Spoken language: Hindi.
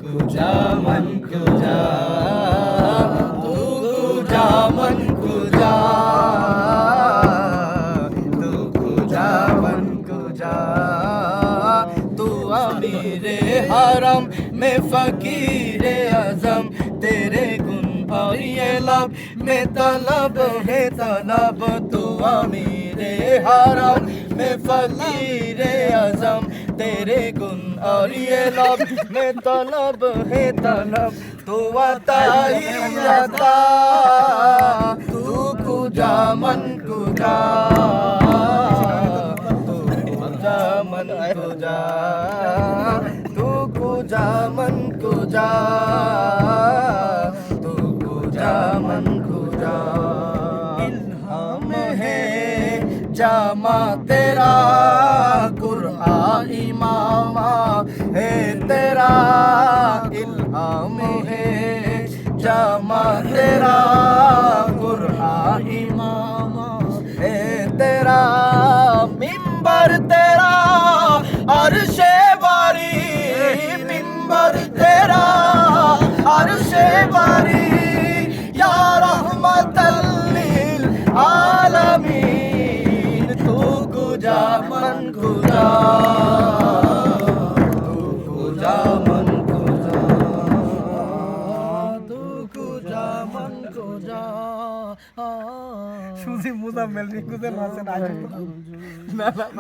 कुजा मन कुजा तू कुजा मन कुजा तू कुजा मन कुजा तू अमीरे हरम में फकीरे आजम तेरे गुण और ये लब में तलब है तलब तू अमीरे हरम में फकीरे आजम तेरे गुण और ये लब में तलब है तलब तू अता ही अता तू कुजा मन कुजा तू कुजा मन कुजा तू कुजा मन कुजा तू कुजा मन कुजा इल्हाम है जामा तेरा कुरान इमामा है तेरा इल्हाम है जामा तेरा कुरान इमामा है तेरा मिंबर तेरा अर्शे बारी मिंबर तेरा अर्शे बारी या रहमतल लिल आलमीन तू कुजा मन कुजा तू कुजा मन कुजा तू कुजा मन कुजा শুনছি মুজাম্মেল রিঙ্কুদের নাচেন আজ না না